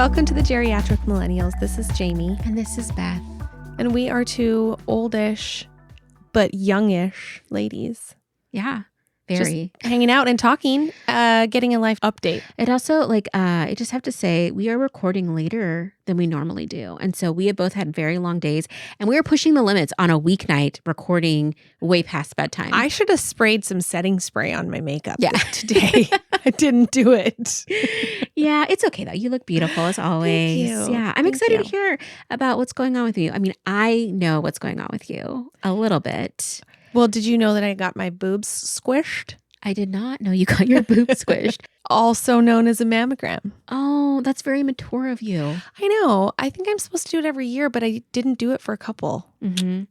Welcome to the Geriatric Millennials. This is Jayme. And this is Beth. And we are two oldish but youngish ladies. Yeah, very. Just hanging out and talking, getting a life update. It also, I just have to say, we are recording later than we normally do. And so we have both had very long days. And we are pushing the limits on a weeknight, recording way past bedtime. I should have sprayed some setting spray on my makeup today. I didn't do it. Yeah, it's okay though. You look beautiful as always. Thank you. Yeah, I'm excited to hear about what's going on with you. I mean, I know what's going on with you a little bit. Well, did you know that I got my boobs squished? I did not know you got your boobs squished. Also known as a mammogram. Oh, that's very mature of you. I know. I think I'm supposed to do it every year, but I didn't do it for a couple. Mm-hmm.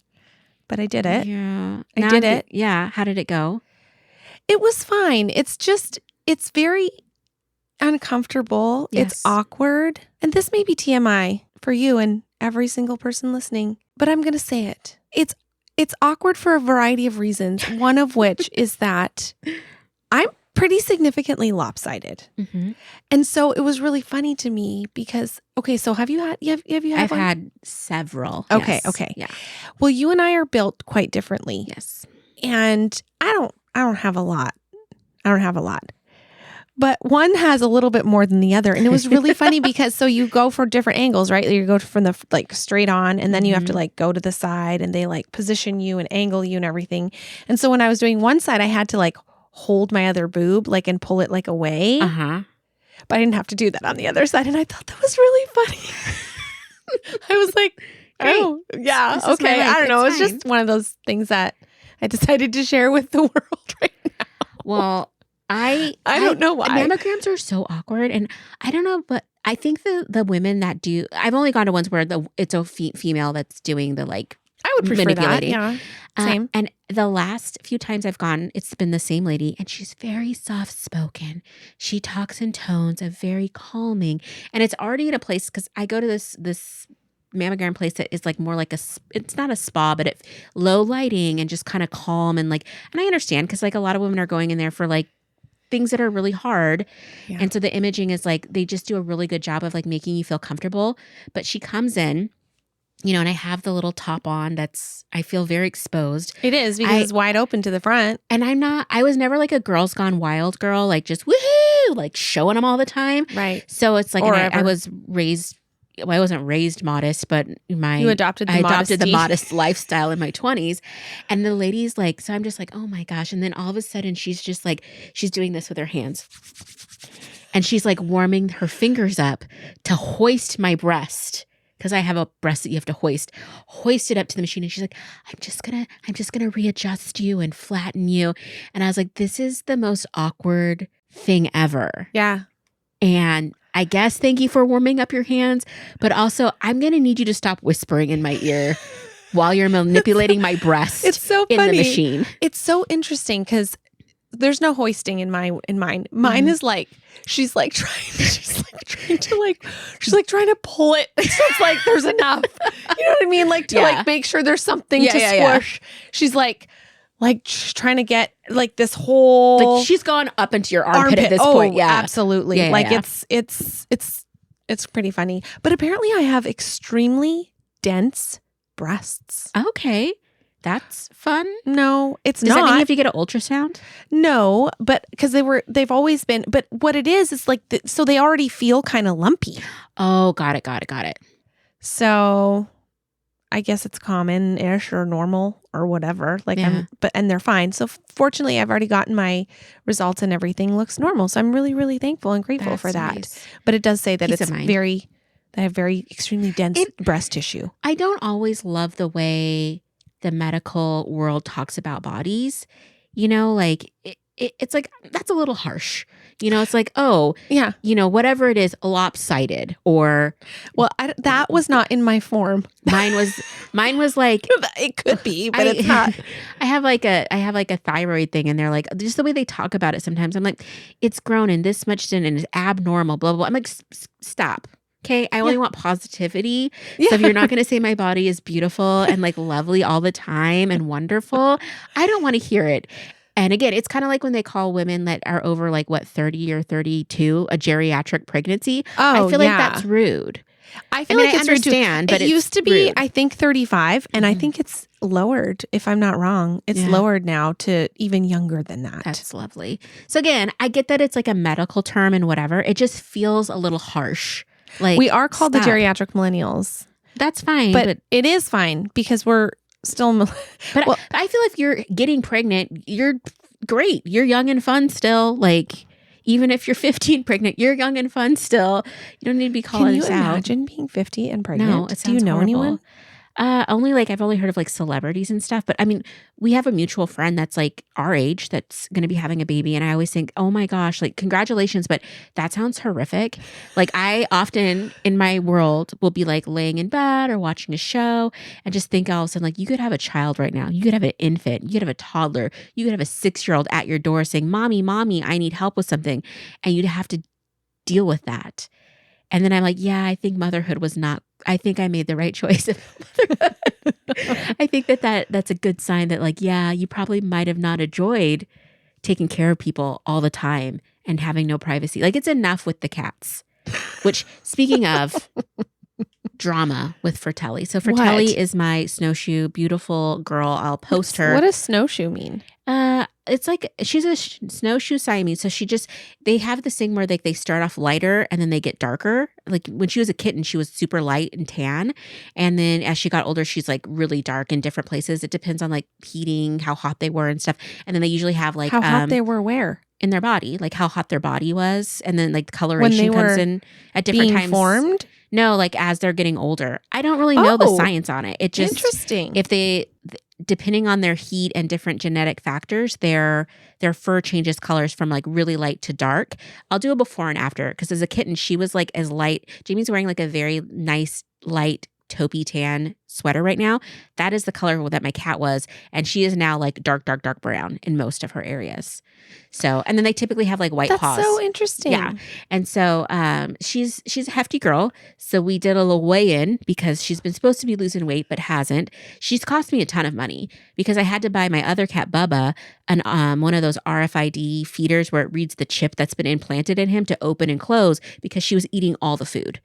But I did it. Yeah. I did it. Yeah. How did it go? It was fine. It's very uncomfortable. Yes. It's awkward. And this may be TMI for you and every single person listening, but I'm going to say it. It's awkward for a variety of reasons. One of which is that I'm pretty significantly lopsided. Mm-hmm. And so it was really funny to me because, okay, so have you had I've one? had several. Okay. Yes. Okay. Yeah. Well, you and I are built quite differently. Yes. And I don't have a lot. But one has a little bit more than the other. And it was really funny because so you go for different angles, right? You go from the straight on and then you have to go to the side and they position you and angle you and everything. And so when I was doing one side, I had to hold my other boob and pull it away. Uh-huh. But I didn't have to do that on the other side. And I thought that was really funny. I was like, oh, yeah, This is okay. my life. I don't know. It's It's just one of those things that I decided to share with the world right now. Well, I don't know why. Mammograms are so awkward. And I don't know, but I think the women that do, I've only gone to ones where it's a female that's doing the I would prefer that. manipulating. Yeah. Same. And the last few times I've gone, it's been the same lady, and she's very soft spoken. She talks in tones of very calming, and it's already at a place because I go to this mammogram place that is more like it's not a spa, but it low lighting and just kind of calm and and I understand because a lot of women are going in there for things that are really hard. Yeah. And so the imaging is they just do a really good job of making you feel comfortable. But she comes in, and I have the little top on I feel very exposed. It is because it's wide open to the front. And I was never a Girls Gone Wild girl, just woohoo, showing them all the time. Right. So it's I was raised, I wasn't raised modest, but you adopted the modest lifestyle in my 20s. And the lady's so I'm just oh my gosh. And then all of a sudden she's just she's doing this with her hands. And she's warming her fingers up to hoist my breast. Because I have a breast that you have to hoist it up to the machine. And she's I'm just gonna readjust you and flatten you. And I was this is the most awkward thing ever. Yeah. And I guess thank you for warming up your hands, but also I'm going to need you to stop whispering in my ear while you're manipulating my breast. It's so funny. In the machine. It's so interesting because there's no hoisting in mine. Mine is she's trying to pull it. So it's there's enough. You know what I mean? To make sure there's something to squish. Yeah. She's trying to get this whole she's gone up into your armpit at this point. Yeah, absolutely. It's pretty funny. But apparently I have extremely dense breasts. Okay. That's fun. No, it's Does not. Does that mean you have to get an ultrasound? No, but because they've always been, but what it is so they already feel kind of lumpy. Oh, got it. So I guess it's common-ish or normal or whatever. And they're fine. So fortunately, I've already gotten my results and everything looks normal. So I'm really, really thankful and grateful for that. Nice. But it does say that Peace it's I have very extremely dense breast tissue. I don't always love the way the medical world talks about bodies. It's that's a little harsh. It's oh, yeah, whatever it is, lopsided or. Well, that was not in my form. Mine was it could be, but it's not. I have a thyroid thing, and they're just the way they talk about it. Sometimes I'm it's grown in this much and it's abnormal. Blah blah. I'm stop. Okay, I only want positivity. Yeah. So if you're not going to say my body is beautiful and lovely all the time and wonderful, I don't want to hear it. And again, it's kind of like when they call women that are over like 30 or 32 a geriatric pregnancy. Oh, I feel like that's rude. I feel like I it's rude too. understand, but it used to be, rude. I think 35, and I think it's lowered, if I'm not wrong. It's lowered now to even younger than that. That's lovely. So again, I get that it's like a medical term and whatever. It just feels a little harsh. Like we are called the geriatric millennials. That's fine. But it is fine because we're still... But I feel if you're getting pregnant, you're great. You're young and fun still. Like, even if you're 15 pregnant, you're young and fun still. You don't need to be calling us out. Can you imagine being 50 and pregnant? No, it sounds Do you know horrible. anyone? I've only heard of like celebrities and stuff, but I mean, we have a mutual friend that's like our age that's going to be having a baby. And I always think, oh my gosh, like congratulations, but that sounds horrific. Like I often in my world will be like laying in bed or watching a show and just think all of a sudden, like you could have a child right now. You could have an infant, you could have a toddler, you could have a 6-year-old at your door saying, mommy, I need help with something. And you'd have to deal with that. And then I'm like, yeah, I think motherhood was not, I think I made the right choice of motherhood. I think that's a good sign that like, yeah, you probably might have not enjoyed taking care of people all the time and having no privacy. Like it's enough with the cats, which speaking of drama with Fratelli. So Fratelli is my snowshoe, beautiful girl. I'll post her. What does snowshoe mean? It's like she's a snowshoe Siamese. So they have this thing where like they start off lighter and then they get darker. Like when she was a kitten, she was super light and tan. And then as she got older, she's like really dark in different places. It depends on like heating, how hot they were and stuff. And then they usually have like how hot they were where? In their body, like how hot their body was. And then like coloration comes in at different times. Formed? No, like as they're getting older. I don't really know the science on it. It just interesting. If depending on their heat and different genetic factors, their fur changes colors from like really light to dark. I'll do a before and after because as a kitten, she was like as light. Jamie's wearing like a very nice light taupey tan sweater right now. That is the color that my cat was. And she is now like dark brown in most of her areas. So, and then they typically have like white paws. That's so interesting. Yeah. And so she's a hefty girl. So we did a little weigh-in because she's been supposed to be losing weight, but hasn't. She's cost me a ton of money because I had to buy my other cat, Bubba, one of those RFID feeders where it reads the chip that's been implanted in him to open and close because she was eating all the food.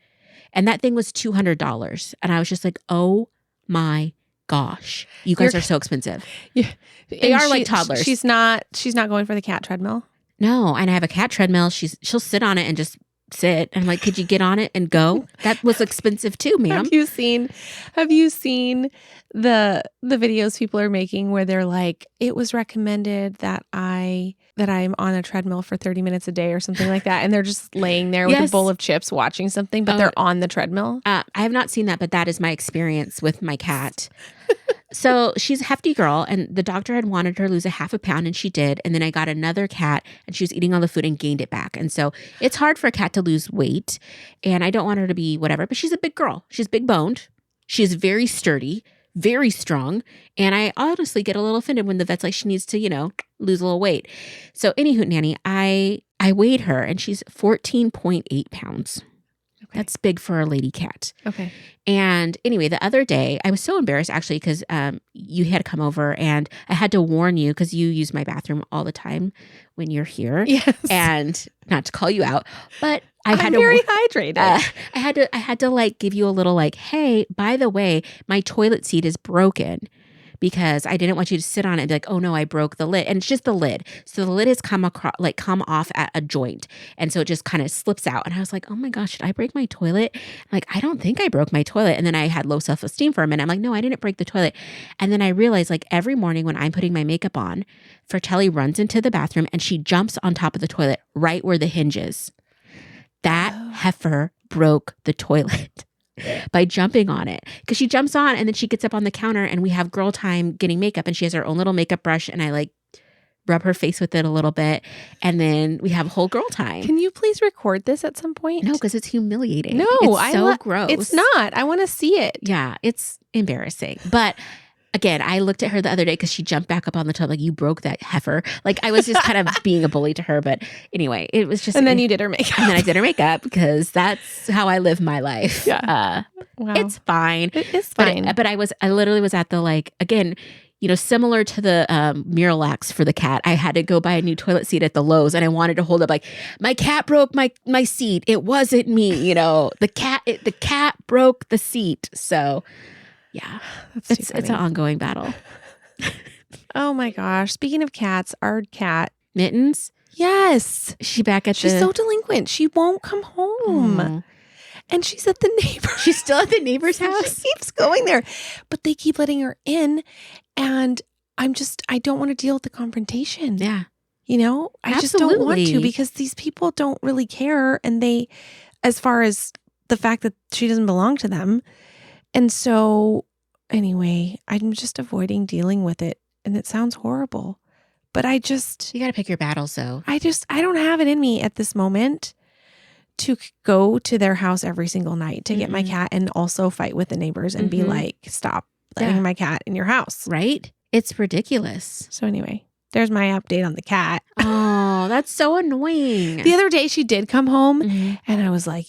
And that thing was $200. And I was just like, oh my gosh, you guys are so expensive. Yeah. They are like toddlers. She's not going for the cat treadmill. No. And I have a cat treadmill. She'll sit on it and just sit. And I'm like, could you get on it and go? That was expensive too, ma'am. Have you seen the videos people are making where they're like, it was recommended that I'm on a treadmill for 30 minutes a day or something like that. And they're just laying there with a bowl of chips watching something, but they're on the treadmill. I have not seen that, but that is my experience with my cat. So she's a hefty girl and the doctor had wanted her to lose a half a pound and she did. And then I got another cat and she was eating all the food and gained it back. And so it's hard for a cat to lose weight and I don't want her to be whatever, but she's a big girl. She's big boned. She's very sturdy, very strong. And I honestly get a little offended when the vet's like, she needs to, lose a little weight. So anywho, Nanny, I weighed her and she's 14.8 pounds. Okay. That's big for a lady cat. Okay. And anyway, the other day, I was so embarrassed actually because you had come over and I had to warn you because you use my bathroom all the time when you're here. Yes. And not to call you out, but I'm very hydrated. I had to like give you a little like, hey, by the way, my toilet seat is broken. Because I didn't want you to sit on it and be like, oh no, I broke the lid. And it's just the lid. So the lid has come off at a joint. And so it just kind of slips out. And I was like, oh my gosh, should I break my toilet? I'm like, I don't think I broke my toilet. And then I had low self-esteem for a minute. I'm like, no, I didn't break the toilet. And then I realized like every morning when I'm putting my makeup on, Fratelli runs into the bathroom and she jumps on top of the toilet right where the hinge is. That heifer broke the toilet. By jumping on it because she jumps on and then she gets up on the counter and we have girl time getting makeup and she has her own little makeup brush and I like rub her face with it a little bit and then we have whole girl time. Can you please record this at some point? No, because it's humiliating. No, it's so gross. It's not. I want to see it. Yeah, it's embarrassing. But again, I looked at her the other day because she jumped back up on the tub like, you broke that heifer. Like I was just kind of being a bully to her. But anyway, it was just... And then you did her makeup. And then I did her makeup because that's how I live my life. Yeah. Wow. It's fine. It is fine. But I literally was at the like, again, similar to the Miralax for the cat, I had to go buy a new toilet seat at the Lowe's, and I wanted to hold up like, my cat broke my seat. It wasn't me, the cat broke the seat. So yeah, it's an ongoing battle. Oh my gosh. Speaking of cats, our cat Mittens. Yes. She back at She's so delinquent. She won't come home. Oh. And she's at the neighbor. She's still at the neighbor's house. She keeps going there. But they keep letting her in. And I don't want to deal with the confrontation. Yeah. I just don't want to, because these people don't really care. And as far as the fact that she doesn't belong to them. And so anyway, I'm just avoiding dealing with it. And it sounds horrible. But you got to pick your battles, though. I don't have it in me at this moment to go to their house every single night to get my cat and also fight with the neighbors and be like, stop letting my cat in your house. Right? It's ridiculous. So anyway, there's my update on the cat. Oh, that's so annoying. The other day she did come home and I was like,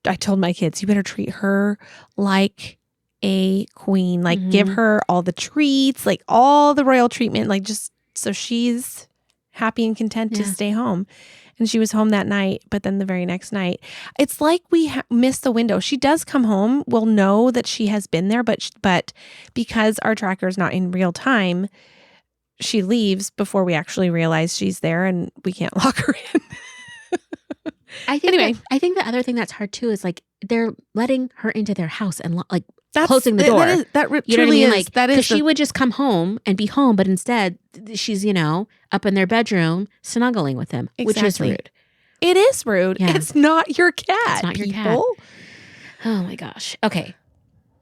I told my kids, you better treat her like a queen, like give her all the treats, like all the royal treatment, like just so she's happy and content to stay home. And she was home that night, but then the very next night, it's like we missed the window. She does come home. We'll know that she has been there, but because our tracker is not in real time, she leaves before we actually realize she's there and we can't lock her in. I think the other thing that's hard too is like they're letting her into their house and closing the door. That you know what I mean? Like, that is she would just come home and be home, but instead she's, up in their bedroom snuggling with him, which is rude. It is rude. Yeah. It's not your cat. It's not your cat. Oh my gosh. Okay.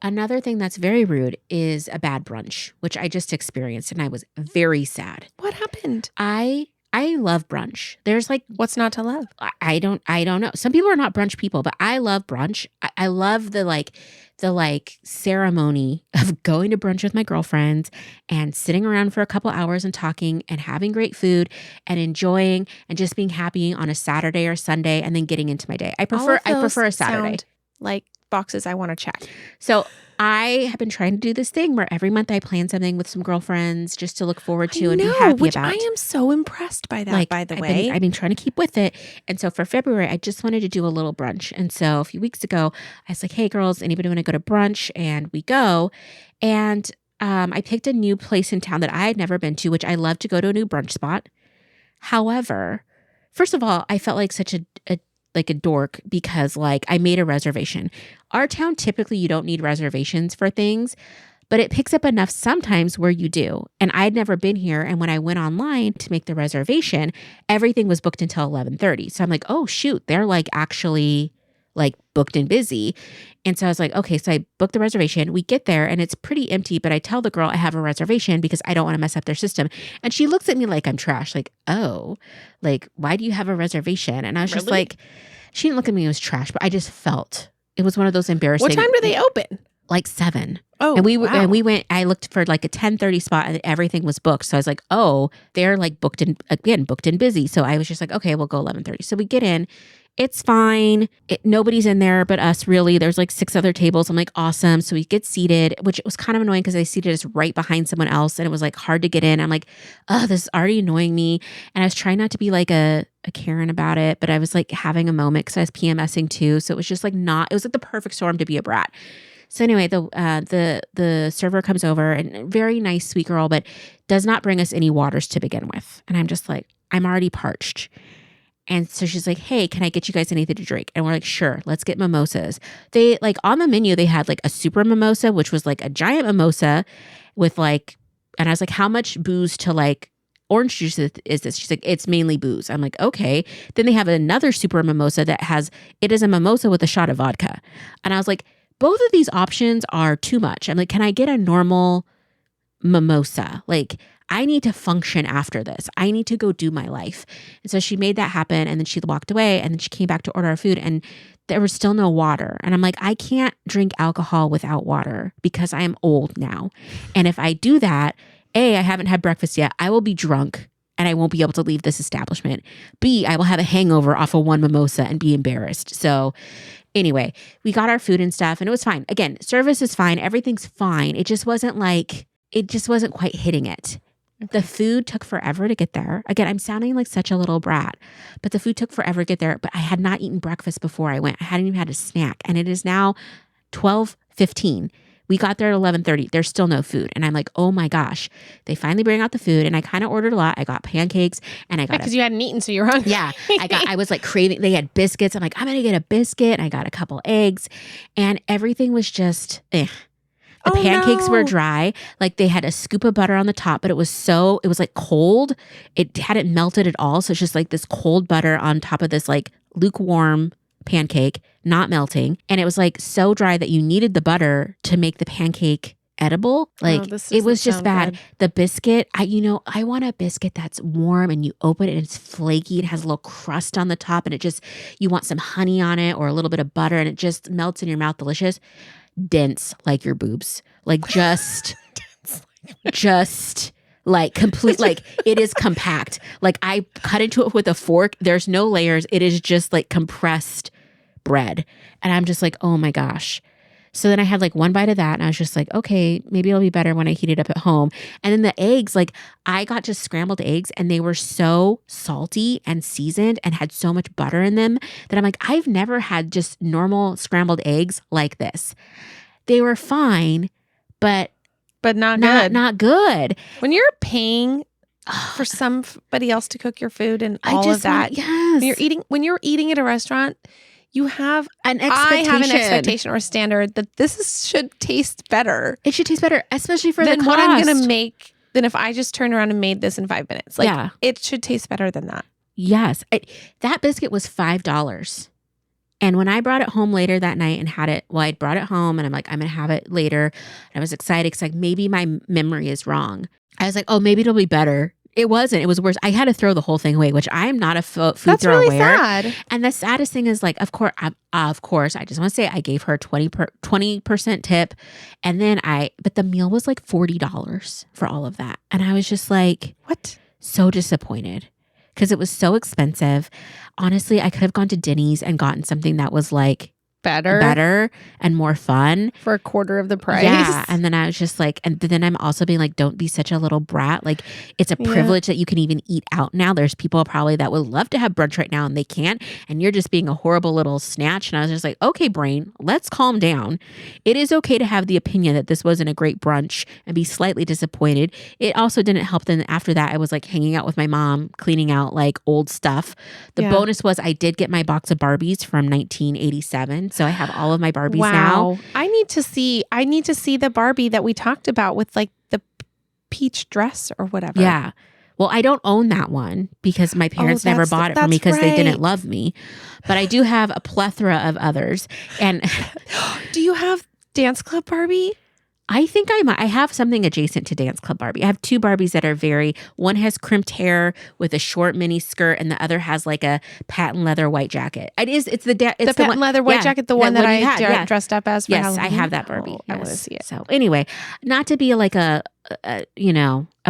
Another thing that's very rude is a bad brunch, which I just experienced and I was very sad. What happened? I love brunch. There's what's not to love? I don't know. Some people are not brunch people, but I love brunch. I love the ceremony of going to brunch with my girlfriends and sitting around for a couple hours and talking and having great food and enjoying and just being happy on a Saturday or Sunday and then getting into my day. I prefer a Saturday. Sound like boxes I want to check. So I have been trying to do this thing where every month I plan something with some girlfriends just to look forward to and be happy about. I am so impressed by that, by the way. I've been trying to keep with it. And so for February, I just wanted to do a little brunch. And so a few weeks ago, I was like, hey girls, anybody want to go to brunch? And we go. And I picked a new place in town that I had never been to, which I love to go to a new brunch spot. However, first of all, I felt like such a dork because I made a reservation. Our town, typically you don't need reservations for things, but it picks up enough sometimes where you do. And I'd never been here. And when I went online to make the reservation, everything was booked until 11:30. So I'm like, oh shoot, they're actually booked and busy. And so I was like, okay, so I booked the reservation. We get there and it's pretty empty, but I tell the girl I have a reservation because I don't want to mess up their system. And she looks at me like I'm trash. Oh, why do you have a reservation? And I was just like, she didn't look at me as trash, but I just felt it was one of those embarrassing. What time do they open? 7. Oh, and we went. I looked for a 10:30 spot and everything was booked. So I was like, oh, they're booked and busy. So I was just like, okay, we'll go 11:30. So we get in. It's fine. Nobody's in there but us, really. There's 6 other tables. I'm like, awesome. So we get seated, which was kind of annoying because they seated us right behind someone else and it was hard to get in. I'm like, oh, this is already annoying me. And I was trying not to be a Karen about it, but I was having a moment because I was PMSing too. So it was just it was the perfect storm to be a brat. So anyway, the server comes over and very nice, sweet girl, but does not bring us any waters to begin with. And I'm just I'm already parched. And so she's like, hey, can I get you guys anything to drink? And we're like, sure, let's get mimosas. They on the menu, they had a super mimosa, which was a giant mimosa with and I was like, how much booze to orange juice is this? She's like, it's mainly booze. I'm like, okay. Then they have another super mimosa it is a mimosa with a shot of vodka. And I was like, both of these options are too much. I'm like, can I get a normal mimosa? I need to function after this. I need to go do my life. And so she made that happen. And then she walked away and then she came back to order our food and there was still no water. And I'm like, I can't drink alcohol without water because I am old now. And if I do that, A, I haven't had breakfast yet. I will be drunk and I won't be able to leave this establishment. B, I will have a hangover off of one mimosa and be embarrassed. So anyway, we got our food and stuff and it was fine. Again, service is fine. Everything's fine. It just wasn't it just wasn't quite hitting it. The food took forever to get there. Again, I'm sounding like such a little brat, but the food took forever to get there. But I had not eaten breakfast before I went. I hadn't even had a snack. And it is now 12:15. We got there at 11:30. There's still no food. And I'm like, oh my gosh. They finally bring out the food. And I kind of ordered a lot. I got pancakes and I got because you hadn't eaten, so you're hungry. Yeah. I was like craving. They had biscuits. I'm like, I'm going to get a biscuit. And I got a couple eggs. And everything was just, The pancakes were dry. Like they had a scoop of butter on the top, but it was like cold. It hadn't melted at all. So it's just like this cold butter on top of this like lukewarm pancake, not melting. And it was like so dry that you needed the butter to make the pancake edible. Like it was just bad. Good. The biscuit, I want a biscuit that's warm and you open it and it's flaky. It has a little crust on the top and you want some honey on it or a little bit of butter and it just melts in your mouth. Delicious. Dense like your boobs. Like just like complete, like it is compact. Like I cut into it with a fork. There's no layers. It is just like compressed bread. And I'm just like, oh my gosh. So then I had like one bite of that and I was just like, okay, maybe it'll be better when I heat it up at home. And then the eggs, like I got just scrambled eggs and they were so salty and seasoned and had so much butter in them that I'm like, I've never had just normal scrambled eggs like this. They were fine, but not good. Not good. When you're paying for somebody else to cook your food and all of that, yes. When you're eating at a restaurant, you have an expectation. I have an expectation or a standard that should taste better. It should taste better, especially for the cost. What I'm going to make than if I just turned around and made this in 5 minutes. Like it should taste better than that. Yes. That biscuit was $5. And when I brought it home later that night and had it, I'd brought it home and I'm like, I'm going to have it later. And I was excited because like maybe my memory is wrong. I was like, oh, maybe it'll be better. It wasn't. It was worse. I had to throw the whole thing away, which I am not a food That's thrower. Really sad. And the saddest thing is like, of course, I just want to say I gave her 20% tip. And then but the meal was like $40 for all of that. And I was just like, what? So disappointed because it was so expensive. Honestly, I could have gone to Denny's and gotten something that was like better and more fun for a quarter of the price. Yeah. And then I was just like, and then I'm also being like, don't be such a little brat. Like it's a privilege that you can even eat out now. There's people probably that would love to have brunch right now and they can't. And you're just being a horrible little snatch. And I was just like, okay, brain, let's calm down. It is okay to have the opinion that this wasn't a great brunch and be slightly disappointed. It also didn't help. Then after that, I was like hanging out with my mom, cleaning out like old stuff. The bonus was I did get my box of Barbies from 1987. So I have all of my Barbies now. I need to see the Barbie that we talked about with like the peach dress or whatever. Yeah. Well, I don't own that one because my parents never bought it for me because they didn't love me. But I do have a plethora of others. And do you have Dance Club Barbie? I think I have something adjacent to Dance Club Barbie. I have two Barbies that are one has crimped hair with a short mini skirt and the other has like a patent leather white jacket. It's the patent leather white jacket, the one that I dressed up as for Halloween. I have that Barbie. I want to see it. So anyway, not to be like a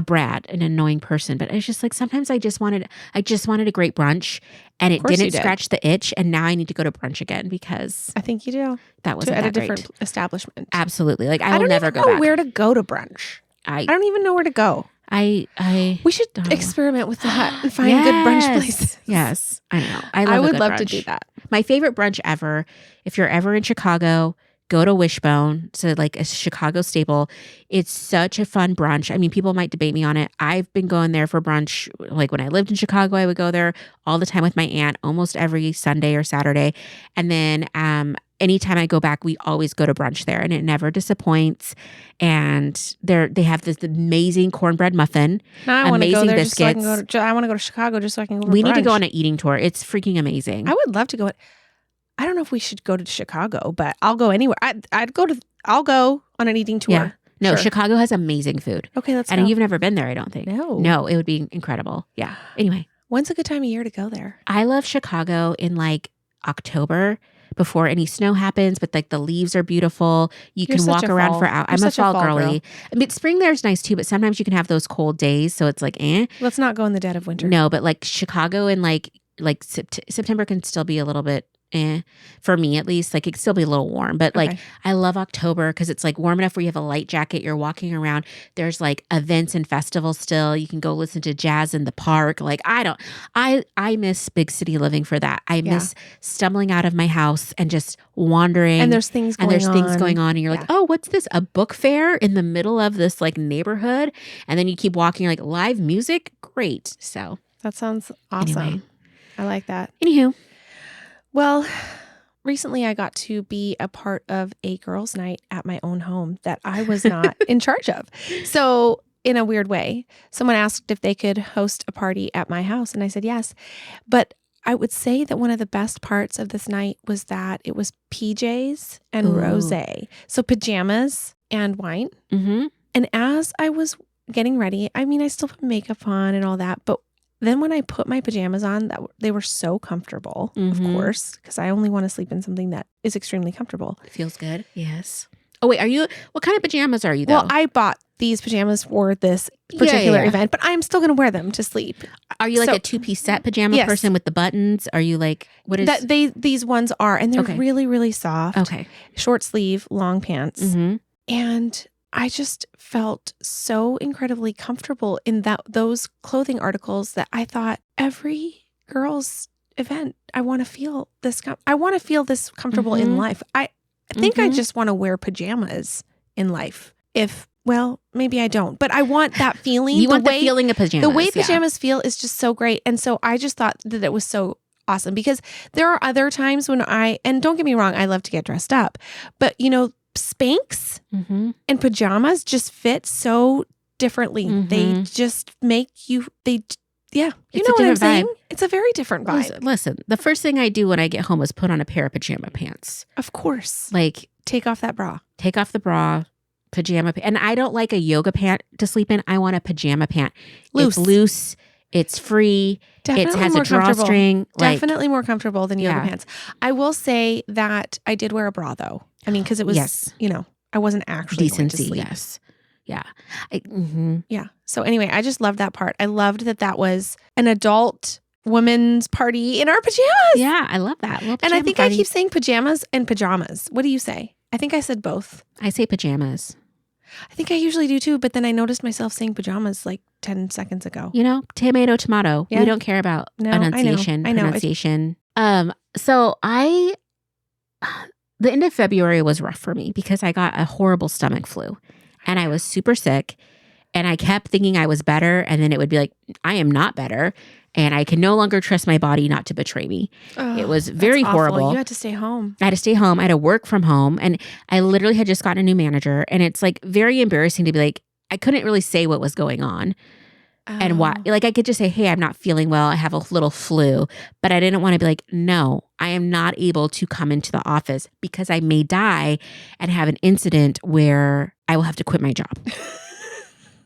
brat, an annoying person, but it's just like sometimes I just wanted a great brunch and it didn't scratch the itch and now I need to go to brunch again because I think you do. That wasn't at that a different establishment. Absolutely. Like I will never go back. I don't know where to go to brunch. I don't even know where to go. We should experiment with that and find good brunch places. Yes, I know. I would love to do that. My favorite brunch ever, if you're ever in Chicago, go to Wishbone. So like a Chicago staple. It's such a fun brunch. I mean, people might debate me on it. I've been going there for brunch. Like when I lived in Chicago, I would go there all the time with my aunt, almost every Sunday or Saturday. And then anytime I go back, we always go to brunch there and it never disappoints. And they have this amazing cornbread muffin. Now I want to go there biscuits. Just so I can go I want to go to Chicago just so I can go to brunch. We need to go on an eating tour. It's freaking amazing. I would love to go. I don't know if we should go to Chicago, but I'll go anywhere. I'll go on an eating tour. Yeah. No, sure. Chicago has amazing food. Okay, let's go. And you've never been there, I don't think. No, it would be incredible. Yeah. Anyway. When's a good time of year to go there? I love Chicago in like October before any snow happens, but like the leaves are beautiful. You can walk around for hours. I'm a fall girly. I mean, spring there is nice too, but sometimes you can have those cold days. So it's like, Let's not go in the dead of winter. No, but like Chicago in like September can still be a little bit for me at least. Like it could still be a little warm, but like I love October because it's like warm enough where you have a light jacket, you're walking around, there's like events and festivals still, you can go listen to jazz in the park. Like I miss big city living for that. I miss stumbling out of my house and just wandering, and there's things going on and you're like, oh, what's this, a book fair in the middle of this like neighborhood, and then you keep walking, you're like, live music, great. So that sounds awesome. Anyway. I like that. Anywho, well, recently I got to be a part of a girls' night at my own home that I was not in charge of. So in a weird way, someone asked if they could host a party at my house, and I said yes. But I would say that one of the best parts of this night was that it was PJs and rosé. So pajamas and wine. Mm-hmm. And as I was getting ready, I mean, I still put makeup on and all that, but then when I put my pajamas on, they were so comfortable, of course, because I only want to sleep in something that is extremely comfortable. It feels good. Yes. Oh, wait, what kind of pajamas are you though? Well, I bought these pajamas for this particular event, but I'm still going to wear them to sleep. Are you like a 2-piece set pajama person with the buttons? Are you like, what is that? These ones are, and they're really, really soft. Okay. Short sleeve, long pants. Mm-hmm. And I just felt so incredibly comfortable in those clothing articles that I thought every girl's event, I want to feel this. I want to feel this comfortable in life. I think I just want to wear pajamas in life. Well, maybe I don't, but I want that feeling. You want the feeling of pajamas. The way pajamas feel is just so great. And so I just thought that it was so awesome, because there are other times when and don't get me wrong, I love to get dressed up, but Spanx and pajamas just fit so differently. They just make you, you know what I'm saying? It's a very different vibe. Listen, the first thing I do when I get home is put on a pair of pajama pants. Of course. Like, take off that bra. Take off the bra, and I don't like a yoga pant to sleep in. I want a pajama pant. Loose. It's loose. It's free. Definitely it has more a drawstring. Definitely more comfortable than yoga pants. I will say that I did wear a bra though. I mean, because it was, I wasn't actually decency. Going to sleep. Yes. Yeah. Yeah. So anyway, I just loved that part. I loved that was an adult women's party in our pajamas. Yeah, I love that. And I think I keep saying pajamas and pajamas. What do you say? I think I said both. I say pajamas. I think I usually do too, but then I noticed myself saying pajamas like 10 seconds ago. Tomato. Yeah. We don't care about enunciation, I know. pronunciation. So the end of February was rough for me because I got a horrible stomach flu and I was super sick, and I kept thinking I was better, and then it would be like, I am not better, and I can no longer trust my body not to betray me. Oh, it was very horrible. You had to stay home. I had to stay home. I had to work from home, and I literally had just gotten a new manager, and it's like very embarrassing to be like, I couldn't really say what was going on. And why? Like I could just say, hey, I'm not feeling well. I have a little flu, but I didn't want to be like, no, I am not able to come into the office because I may die and have an incident where I will have to quit my job.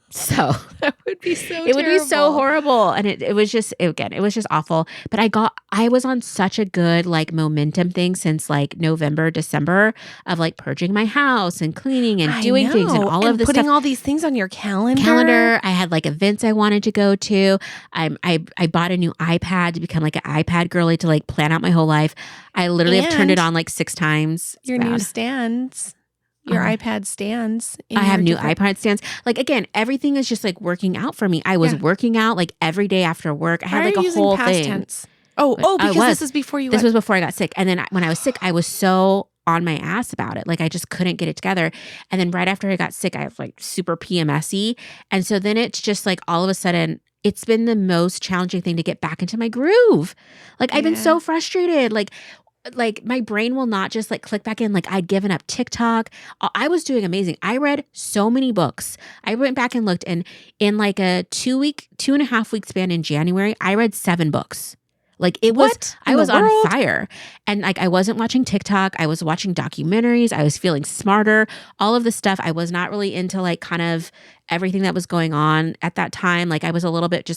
So that would be so it would be so horrible. And it was just, it was just awful. But I was on such a good like momentum thing since like November, December of like purging my house and cleaning and doing things and all of this putting stuff. all these things on your calendar. I had like events I wanted to go to. I bought a new iPad to become like an iPad girly to like plan out my whole life. I literally have turned it on like 6 times. Your new stands. Your iPad stands. I have new iPad stands. Like, again, everything is just like working out for me. I was working out like every day after work. I had like a whole thing. Tense? Because this is before you. This was before I got sick. And then when I was sick, I was so on my ass about it. Like, I just couldn't get it together. And then right after I got sick, I was like super PMS-y. And so then it's just like all of a sudden, it's been the most challenging thing to get back into my groove. Like, I've been so frustrated. Like my brain will not just like click back in. Like I'd given up TikTok. I was doing amazing. I read so many books. I went back and looked, and in like a 2.5 week span in January, I read 7 books. Like it was, I was on fire. And like, I wasn't watching TikTok. I was watching documentaries. I was feeling smarter, all of the stuff. I was not really into like kind of everything that was going on at that time. Like I was a little bit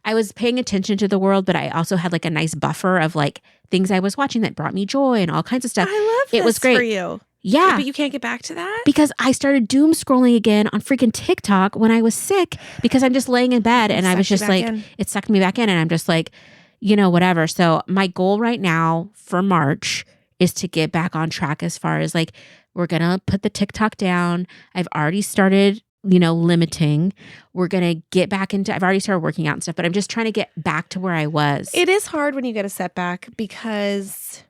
I was paying attention to the world, but I also had like a nice buffer of like things I was watching that brought me joy and all kinds of stuff. I love this. It was great For you. Yeah. But you can't get back to that? Because I started doom scrolling again on freaking TikTok when I was sick because I'm just laying in bed and I was just like, it sucked me back in, and I'm just like, whatever. So my goal right now for March is to get back on track as far as like, we're going to put the TikTok down. I've already started, limiting. We're going to get back into, I've already started working out and stuff, but I'm just trying to get back to where I was. It is hard when you get a setback because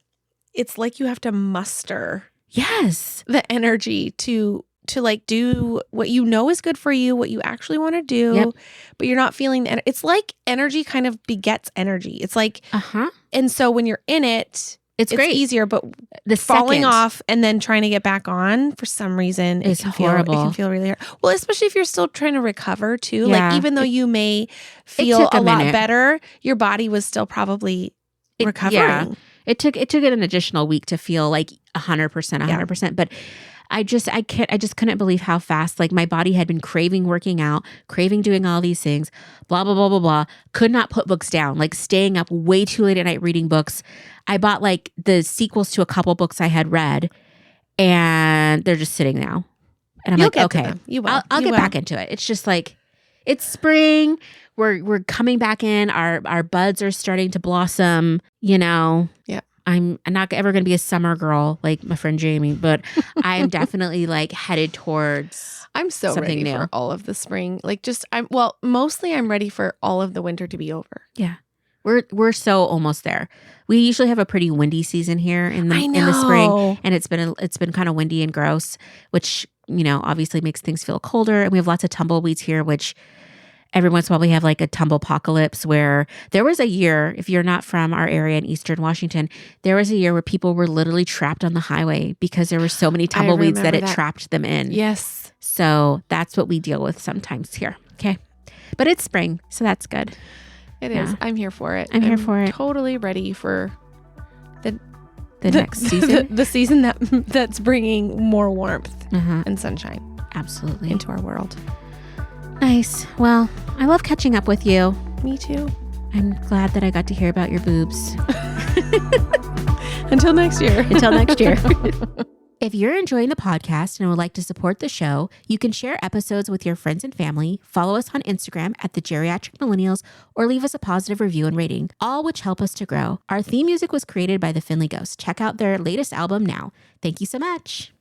it's like you have to muster the energy to like do what is good for you, what you actually want to do, but you're not feeling it's like energy kind of begets energy. It's like, and so when you're in it, it's great. Easier, but the falling off and then trying to get back on for some reason is horrible. It can feel really hard. Well, especially if you're still trying to recover too. Yeah. Like even though you may feel a lot better, your body was still probably recovering. Yeah. It took an additional week to feel like 100%, but I just couldn't believe how fast, like my body had been craving working out, craving doing all these things, blah, blah, blah, blah, blah. Could not put books down, like staying up way too late at night reading books. I bought like the sequels to a couple books I had read and they're just sitting now. And I'm okay, I'll get back into it. It's just like, it's spring. We're coming back in. Our buds are starting to blossom, Yeah. I'm not ever going to be a summer girl like my friend Jayme, but I am definitely like headed towards I'm so something ready new. For all of the spring. Like mostly I'm ready for all of the winter to be over. Yeah. We're so almost there. We usually have a pretty windy season here in the spring, and it's been kind of windy and gross, which, obviously makes things feel colder, and we have lots of tumbleweeds here, which every once in a while we have like a tumble apocalypse where there was a year, if you're not from our area in Eastern Washington, there was a year where people were literally trapped on the highway because there were so many tumbleweeds that it trapped them in. Yes. So that's what we deal with sometimes here. Okay. But it's spring, so that's good. It is. I'm here for it. I'm here for it. Totally ready for the next season. The season that's bringing more warmth and sunshine. Absolutely. Into our world. Nice. Well, I love catching up with you. Me too. I'm glad that I got to hear about your boobs. Until next year. If you're enjoying the podcast and would like to support the show, you can share episodes with your friends and family, follow us on Instagram at the Geriatric Millennials, or leave us a positive review and rating, all which help us to grow. Our theme music was created by the Finley Ghost. Check out their latest album now. Thank you so much.